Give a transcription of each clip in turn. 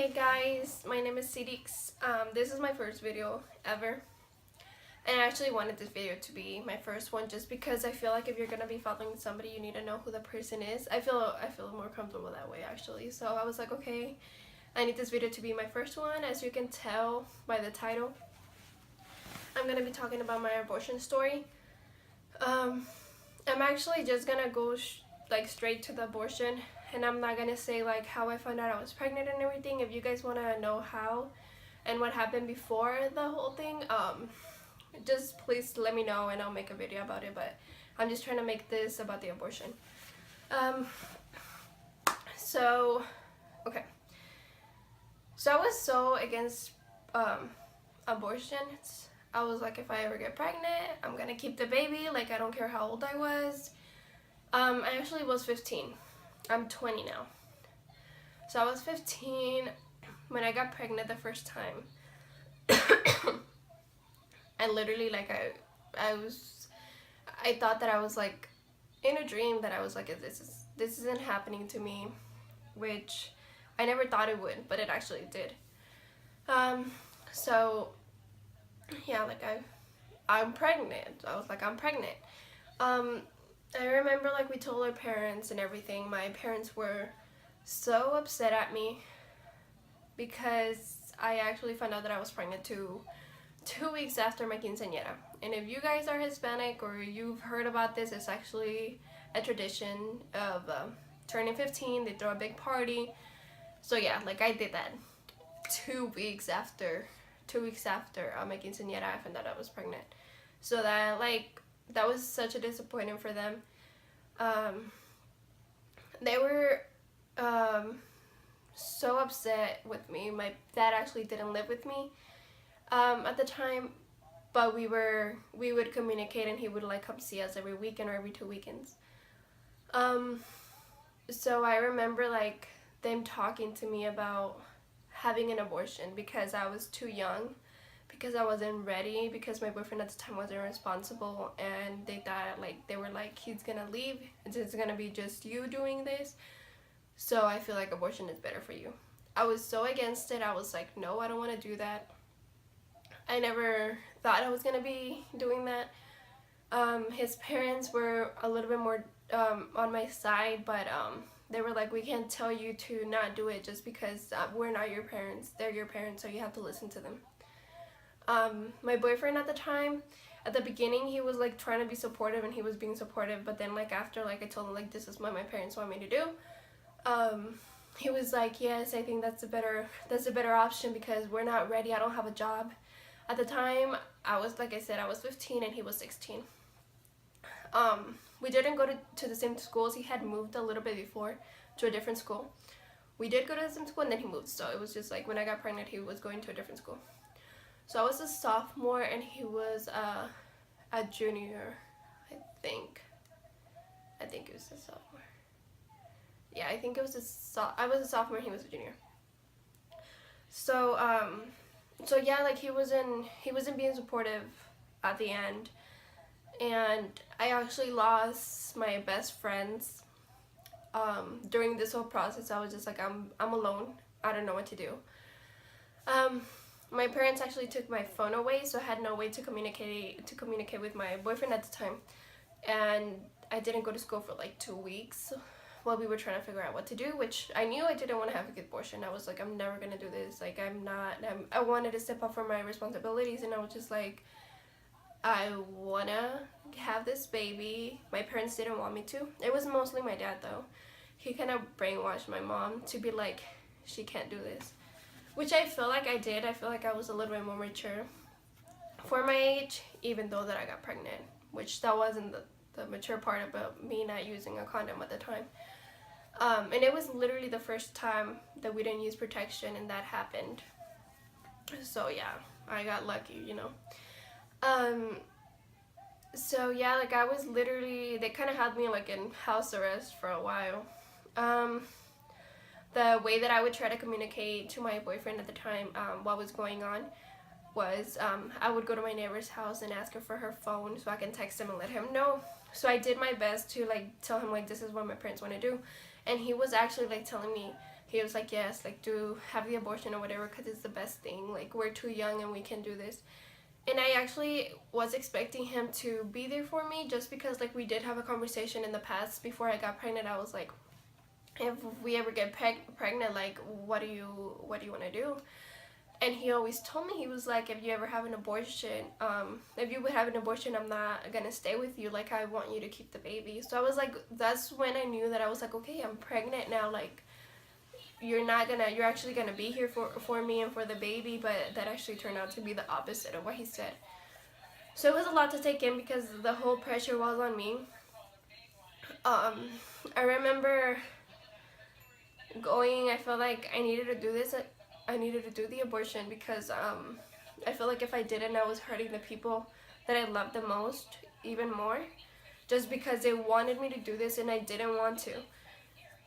Hey guys, my name is Sidix. This is my first video ever, and I actually wanted this video to be my first one just because I feel like if you're gonna be following somebody, you need to know who the person is. I feel more comfortable that way actually. So I was like, okay, I need this video to be my first one. As you can tell by the title, I'm gonna be talking about my abortion story. I'm actually just gonna go straight to the abortion, and I'm not gonna say like how I found out I was pregnant and everything. If you guys want to know how and what happened before the whole thing, just please let me know and I'll make a video about it. But I'm just trying to make this about the abortion. So okay, so I was so against abortions. I was like, if I ever get pregnant, I'm gonna keep the baby. Like, I don't care how old I was. I actually was 15. I'm 20 now. So I was 15 when I got pregnant the first time. And literally, like, I thought that I was like in a dream, that I was like, this isn't happening to me, which I never thought it would, but it actually did. So yeah, like I'm pregnant. I was like, I'm pregnant. I remember, like, we told our parents and everything. My parents were so upset at me because I actually found out that I was pregnant 2 weeks after my quinceañera. And if you guys are Hispanic or you've heard about this, it's actually a tradition of turning 15. They throw a big party. So yeah, like, I did that 2 weeks after my quinceañera. I found out I was pregnant. So that was such a disappointment for them. They were so upset with me. My dad actually didn't live with me at the time, but we would communicate, and he would like come see us every weekend or every 2 weekends. So I remember like them talking to me about having an abortion because I was too young, because I wasn't ready, because my boyfriend at the time wasn't responsible, and they were like, he's gonna leave, it's gonna be just you doing this, so I feel like abortion is better for you. I was so against it. I was like, no, I don't want to do that. I never thought I was gonna be doing that. His parents were a little bit more on my side, but they were like, we can't tell you to not do it just because we're not your parents. They're your parents, so you have to listen to them. My boyfriend at the time, at the beginning, he was like trying to be supportive, and he was being supportive, but then like after, like, I told him like, this is what my parents want me to do, he was like, yes, I think that's a better option because we're not ready. I don't have a job. At the time, I was, like I said, I was 15 and he was 16. We didn't go to the same schools. He had moved a little bit before to a different school. We did go to the same school, and then he moved, so it was just like when I got pregnant, he was going to a different school. So I was a sophomore and he was a junior, I think it was a sophomore. Yeah, I think it was I was a sophomore and he was a junior. So so yeah, like, he wasn't being supportive at the end, and I actually lost my best friends during this whole process. I was just like, I'm alone. I don't know what to do. My parents actually took my phone away, so I had no way to communicate with my boyfriend at the time, and I didn't go to school for like 2 weeks while we were trying to figure out what to do, which I knew I didn't want to have a good abortion. I was like, I'm never gonna do this. Like, I wanted to step up for my responsibilities, and I was just like, I wanna have this baby. My parents didn't want me to. It was mostly my dad though. He kind of brainwashed my mom to be like, she can't do this, which I feel like I did. I feel like I was a little bit more mature for my age, even though that I got pregnant, which that wasn't the mature part about me not using a condom at the time. And it was literally the first time that we didn't use protection, and that happened. So yeah, I got lucky, you know. So yeah, like, I was literally, they kind of had me like in house arrest for a while. The way that I would try to communicate to my boyfriend at the time what was going on was I would go to my neighbor's house and ask her for her phone so I can text him and let him know. So I did my best to like tell him like, this is what my parents want to do, and he was actually like telling me, he was like, yes, like, do have the abortion or whatever, because it's the best thing, like, we're too young and we can do this. And I actually was expecting him to be there for me, just because, like, we did have a conversation in the past before I got pregnant. I was like, if we ever get pregnant, like, what do you want to do? And he always told me, he was like, if you ever have an abortion, if you would have an abortion, I'm not gonna stay with you, like, I want you to keep the baby. So I was like, that's when I knew that I was like, okay, I'm pregnant now, like, you're actually gonna be here for me and for the baby. But that actually turned out to be the opposite of what he said. So it was a lot to take in, because the whole pressure was on me. I remember I felt like I needed to do this. I needed to do the abortion, because I feel like if I didn't, I was hurting the people that I loved the most even more, just because they wanted me to do this and I didn't want to.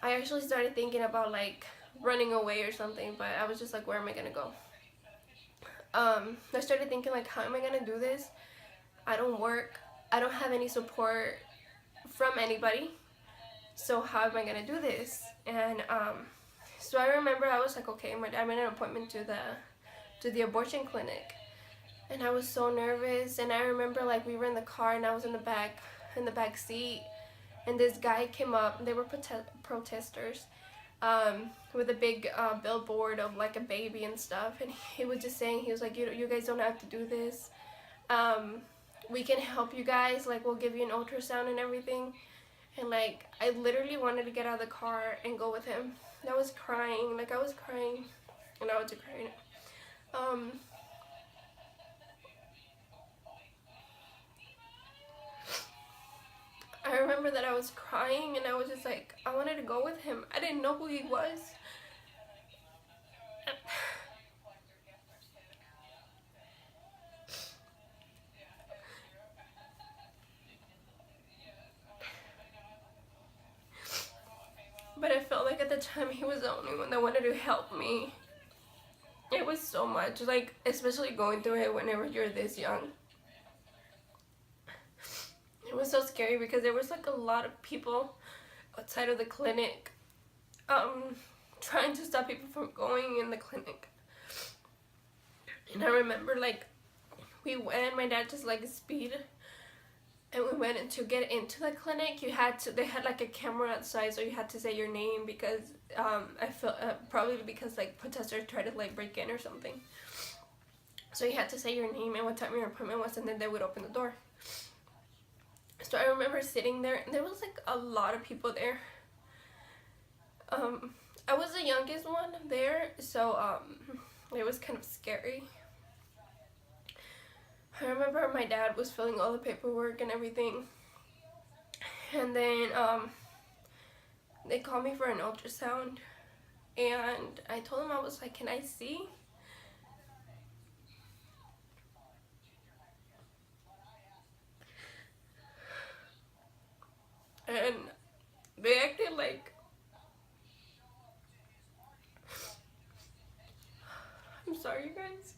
I actually started thinking about, like, running away or something, but I was just like, where am I gonna go? I started thinking, like, how am I gonna do this? I don't work. I don't have any support from anybody. So how am I gonna do this? And so I remember I was like, okay, I made an appointment to the abortion clinic, and I was so nervous. And I remember, like, we were in the car and I was in the back seat, and this guy came up. They were protesters, with a big billboard of, like, a baby and stuff. And he was just saying, he was like, you guys don't have to do this. We can help you guys. Like, we'll give you an ultrasound and everything. And, like, I literally wanted to get out of the car and go with him. I was crying. Like, I was crying. And I was crying. I remember that I was crying, and I was just like, I wanted to go with him. I didn't know who he was. But I felt like at the time he was the only one that wanted to help me. It was so much, like, especially going through it whenever you're this young. It was so scary, because there was, like, a lot of people outside of the clinic trying to stop people from going in the clinic. And I remember, like, we went, my dad just, like, speed, and we went, and to get into the clinic, they had, like, a camera outside, so you had to say your name, because I felt probably because, like, protesters tried to, like, break in or something. So you had to say your name and what time your appointment was, and then they would open the door. So I remember sitting there, and there was, like, a lot of people there. I was the youngest one there, so it was kind of scary. I remember my dad was filling all the paperwork and everything, and then they called me for an ultrasound, and I told him, I was like, can I see? And they acted like, I'm sorry, you guys.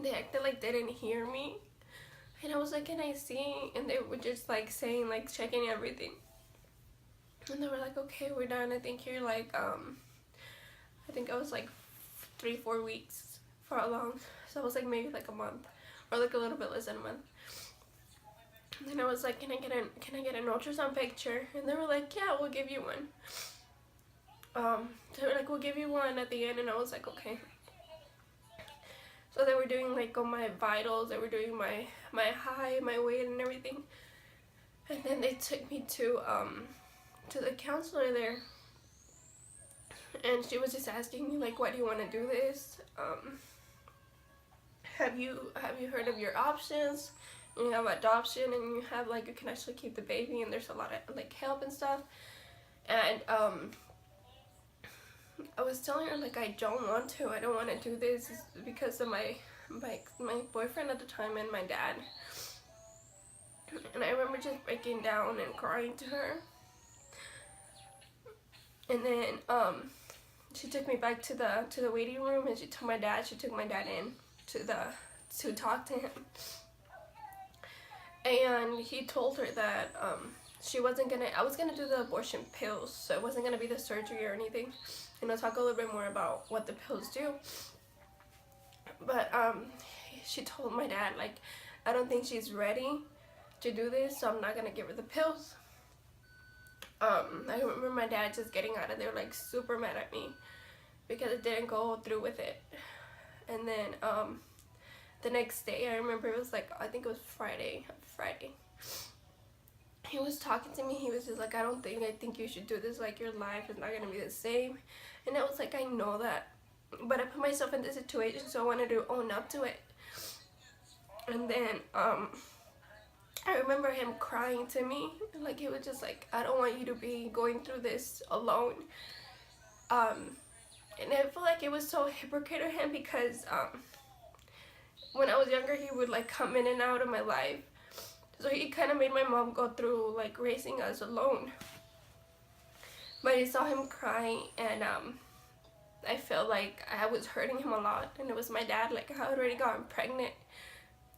They acted like they didn't hear me. And I was like, can I see? And they were just, like, saying, like, checking everything. And they were like, okay, we're done. I think you're, like, I think I was, like, 3-4 weeks for along. So I was, like, maybe, like, a month. Or, like, a little bit less than a month. And then I was like, can I get an ultrasound picture? And they were like, yeah, we'll give you one. They were like, we'll give you one at the end. And I was like, okay. So they were doing, like, all my vitals. They were doing my height, my weight, and everything. And then they took me to the counselor there. And she was just asking me, like, why do you want to do this? Have you heard of your options? You have adoption, and you have, like, you can actually keep the baby, and there's a lot of, like, help and stuff. And I was telling her, like, I don't want to. I don't want to do this because of my boyfriend at the time and my dad. And I remember just breaking down and crying to her. And then she took me back to the waiting room, and she took my dad in to talk to him. And he told her that I was gonna do the abortion pills, so it wasn't gonna be the surgery or anything. And I'll talk a little bit more about what the pills do. But she told my dad, like, I don't think she's ready to do this, so I'm not gonna give her the pills. I remember my dad just getting out of there like super mad at me because I didn't go through with it. And then the next day, I remember it was like, I think it was Friday. He was talking to me. He was just like, I think you should do this. Like, your life is not gonna be the same. And I was like, I know that, but I put myself in this situation, so I wanted to own up to it. And then I remember him crying to me. Like, he was just like, I don't want you to be going through this alone. And I feel like it was so hypocrite of him because when I was younger, he would like come in and out of my life. So he kind of made my mom go through like raising us alone. But I saw him crying, and I felt like I was hurting him a lot. And it was my dad. Like, I had already gotten pregnant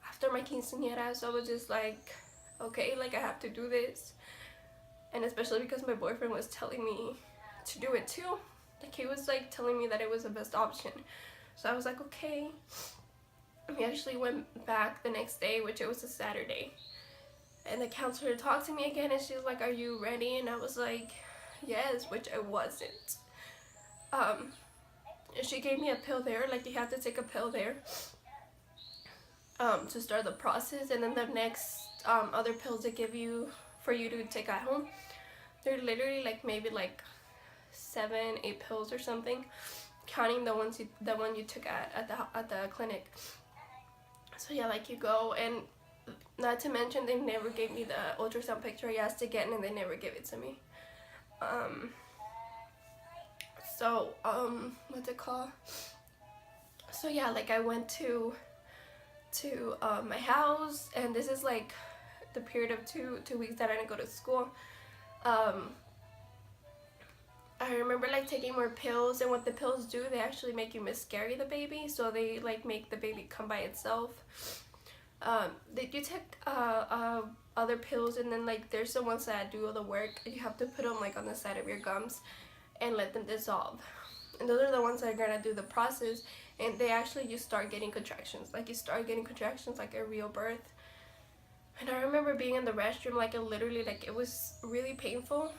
after my quinceañera, so I was just like, okay, like, I have to do this. And especially because my boyfriend was telling me to do it too. Like, he was like telling me that it was the best option. So I was like, okay. We actually went back the next day, which it was a Saturday. And the counselor talked to me again, and she was like, are you ready? And I was like, yes, which I wasn't. She gave me a pill there, like, you have to take a pill there to start the process. And then the next other pills they give you for you to take at home, they're literally like maybe like 7-8 pills or something, counting the one you took at the clinic. So yeah, like, you go, and not to mention they never gave me the ultrasound picture I asked again, and they never gave it to me. What's it called? So yeah, like, I went to my house, and this is like the period of two weeks that I didn't go to school. I remember like taking more pills, and what the pills do, they actually make you miscarry the baby, so they like make the baby come by itself. You take other pills, and then like there's the ones that do all the work, and you have to put them like on the side of your gums and let them dissolve. And those are the ones that are gonna do the process, and you start getting contractions. Like, you start getting contractions like a real birth. And I remember being in the restroom, like, it was really painful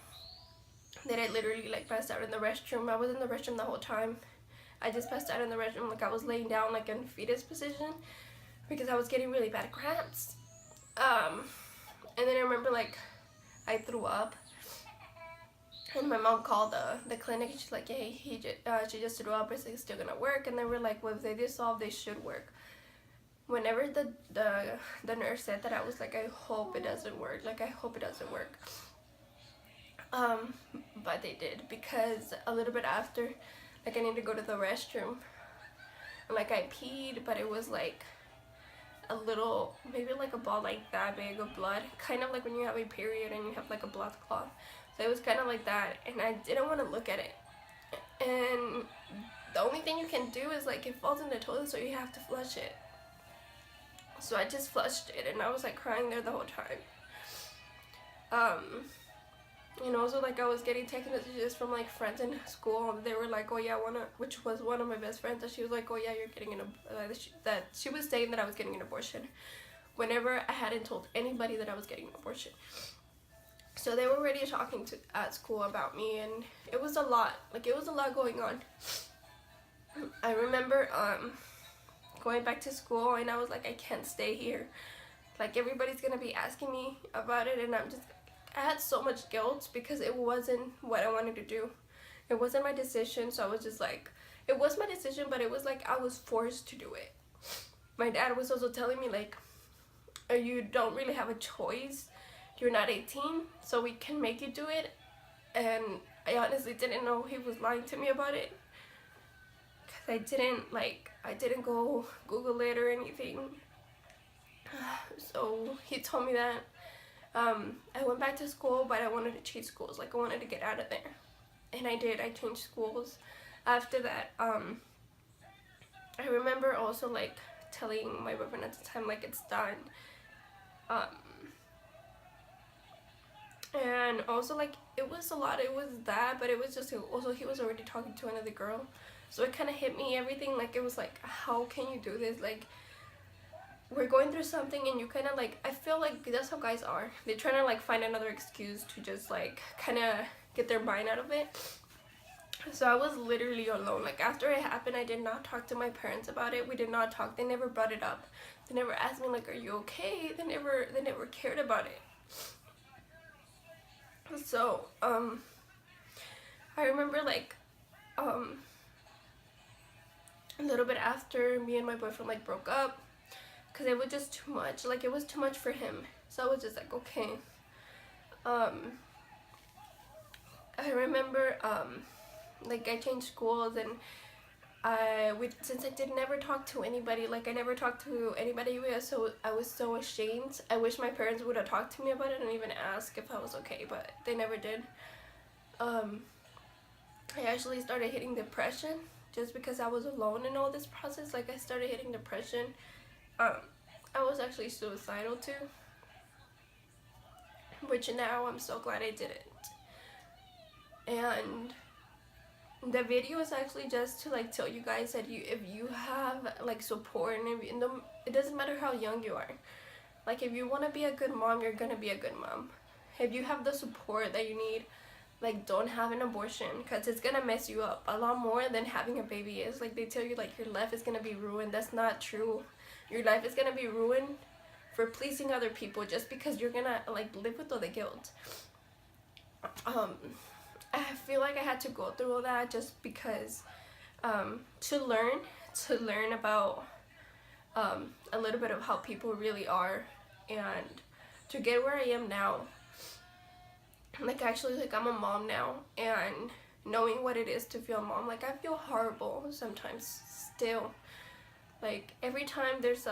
that I literally like passed out in the restroom. I was in the restroom the whole time. I just passed out in the restroom, like, I was laying down like in fetus position because I was getting really bad cramps. And then I remember like I threw up, and my mom called the clinic, and she's like, hey, she just threw up, is it still gonna work? And they were like, well, if they dissolve, they should work. Whenever the nurse said that, I was like, I hope it doesn't work. Like, I hope it doesn't work. But they did, because a little bit after, like, I need to go to the restroom, and like I peed, but it was like a little, maybe like a ball like that big of blood, kind of like when you have a period and you have like a blood clot. So it was kind of like that, and I didn't want to look at it. And the only thing you can do is like, it falls in the toilet, so you have to flush it. So I just flushed it, and I was like crying there the whole time. And also, like, I was getting text messages from like friends in school. They were like, oh yeah, which was one of my best friends, that she was like, oh yeah, you're getting that she was saying that I was getting an abortion, whenever I hadn't told anybody that I was getting an abortion. So they were already talking at school about me, and it was a lot. Like, it was a lot going on. I remember going back to school, and I was like, I can't stay here. Like, everybody's gonna be asking me about it, and I had so much guilt because it wasn't what I wanted to do. It wasn't my decision, so I was just like, it was my decision, but it was like I was forced to do it. My dad was also telling me, like, you don't really have a choice. You're not 18, so we can make you do it. And I honestly didn't know he was lying to me about it, because I didn't go Google it or anything. So he told me that. I went back to school, but I wanted to change schools. Like, I wanted to get out of there, and I did. I changed schools. After that, I remember also like telling my boyfriend at the time, like, it's done. And also, like, it was a lot. It was that, but it was just also he was already talking to another girl, so it kind of hit me everything. Like, it was like, how can you do this? Like, we're going through something and you kind of like, I feel like that's how guys are. They're trying to like find another excuse to just like kind of get their mind out of it. So I was literally alone. Like, after it happened, I did not talk to my parents about it. We did not talk. They never brought it up. They never asked me like, are you okay? They never cared about it. So I remember like a little bit after me and my boyfriend like broke up, because it was just too much. Like, it was too much for him. So I was just like, okay. I remember like, I changed schools, and since I did never talk to anybody, like, I never talked to anybody, so I was so ashamed. I wish my parents would have talked to me about it and even asked if I was okay, but they never did. I actually started hitting depression just because I was alone in all this process. Like, I started hitting depression. I was actually suicidal too, which now I'm so glad I didn't. And the video is actually just to like tell you guys that if you have like support, and it doesn't matter how young you are. Like, if you want to be a good mom, you're gonna be a good mom. If you have the support that you need, like, don't have an abortion, because it's gonna mess you up a lot more than having a baby is. Like, they tell you like your life is gonna be ruined. That's not true. Your life is gonna be ruined for pleasing other people, just because you're gonna like live with all the guilt. I feel like I had to go through all that just because to learn about a little bit of how people really are, and to get where I am now. Like, actually, like, I'm a mom now, and knowing what it is to feel a mom, like, I feel horrible sometimes still. Like, every time there's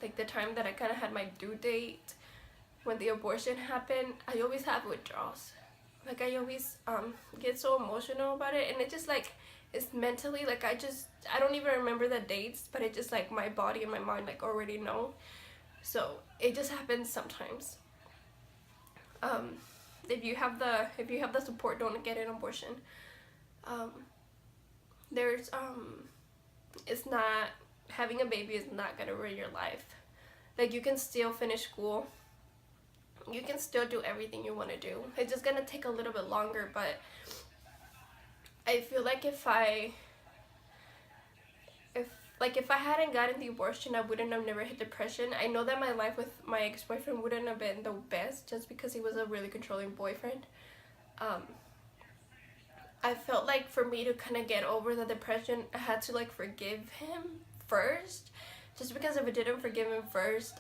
like, the time that I kind of had my due date when the abortion happened, I always have withdrawals. Like, I always get so emotional about it, and it just like, it's mentally like, I don't even remember the dates, but it just like, my body and my mind like already know. So it just happens sometimes. If you have the support, don't get an abortion. There's it's not, having a baby is not gonna ruin your life. Like, you can still finish school. You can still do everything you want to do. It's just gonna take a little bit longer, but I feel like if I hadn't gotten the abortion, I wouldn't have never hit depression. I know that my life with my ex-boyfriend wouldn't have been the best, just because he was a really controlling boyfriend. I felt like for me to kind of get over the depression, I had to like forgive him first, just because if I didn't forgive him first,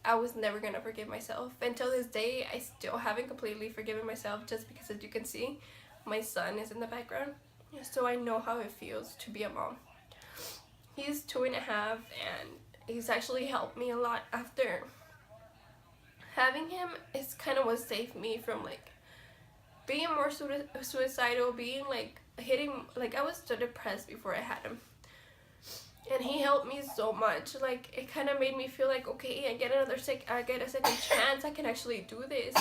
I was never gonna forgive myself. Until this day, I still haven't completely forgiven myself, just because, as you can see, my son is in the background, so I know how it feels to be a mom. He's 2.5, and he's actually helped me a lot. After having him, it's kind of what saved me from like being more suicidal, being like hitting, like, I was so depressed before I had him, and he helped me so much. Like, it kind of made me feel like, okay, I get a second chance. I can actually do this.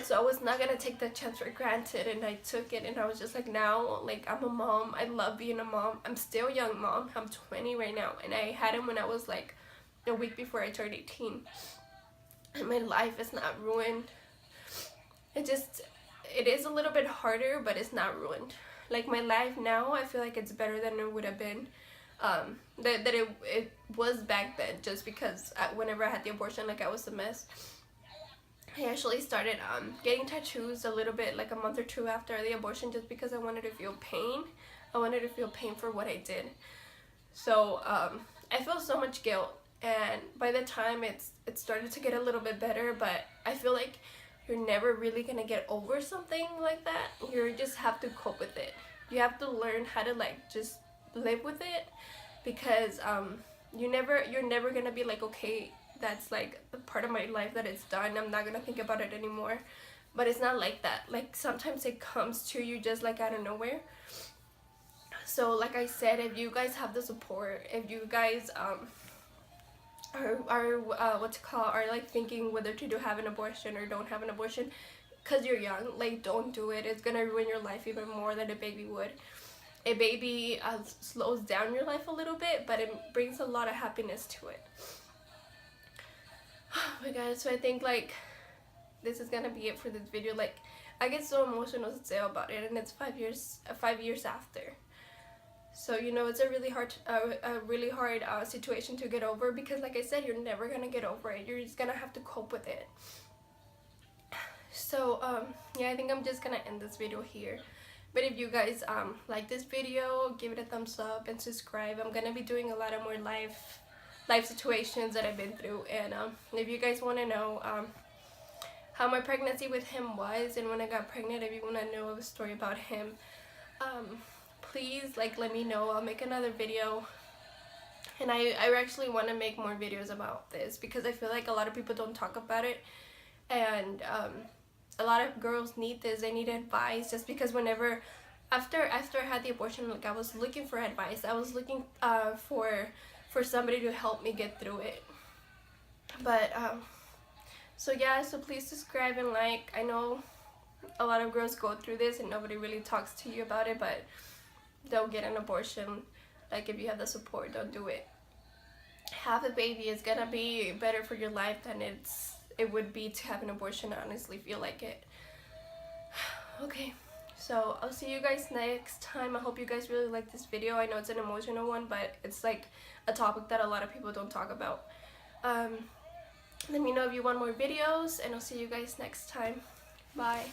So I was not gonna take that chance for granted, and I took it, and I was just like, now, like, I'm a mom. I love being a mom. I'm still a young mom. I'm 20 right now, and I had him when I was like a week before I turned 18, and my life is not ruined. It is a little bit harder, but it's not ruined. Like, my life now, I feel like it's better than it would have been. That it was back then, just because whenever I had the abortion, like, I was a mess. I actually started getting tattoos a little bit, like a month or two after the abortion, just because I wanted to feel pain. I wanted to feel pain for what I did. So I felt so much guilt, and by the time it started to get a little bit better, but I feel like you're never really gonna get over something like that. You just have to cope with it. You have to learn how to like just live with it, because you're never gonna be like, okay, that's like a part of my life that it's done, I'm not gonna think about it anymore. But it's not like that. Like, sometimes it comes to you just like out of nowhere. So like I said, if you guys have the support, if you guys what's it called, are like thinking whether to do have an abortion or don't have an abortion, because you're young, like don't do it. It's gonna ruin your life even more than a baby would. A baby slows down your life a little bit, but it brings a lot of happiness to it. Oh my god, so I think like this is gonna be it for this video. Like I get so emotional to say about it, and it's 5 years after. So you know, it's a really hard situation to get over, because like I said, you're never gonna get over it. You're just gonna have to cope with it. So yeah, I think I'm just gonna end this video here. But if you guys like this video, give it a thumbs up and subscribe. I'm gonna be doing a lot of more life situations that I've been through, and if you guys want to know how my pregnancy with him was, and when I got pregnant, if you want to know a story about him, please like let me know. I'll make another video, and I actually want to make more videos about this, because I feel like a lot of people don't talk about it, and a lot of girls need this. They need advice, just because whenever after I had the abortion, like I was looking for advice. I was looking for somebody to help me get through it. But so yeah, so please subscribe and like. I know a lot of girls go through this and nobody really talks to you about it, but don't get an abortion. Like if you have the support, don't do it. Have a baby is gonna be better for your life than it would be to have an abortion. I honestly feel like it. Okay, so I'll see you guys next time. I hope you guys really like this video. I know it's an emotional one, but it's like a topic that a lot of people don't talk about. Let me know if you want more videos, and I'll see you guys next time. Bye.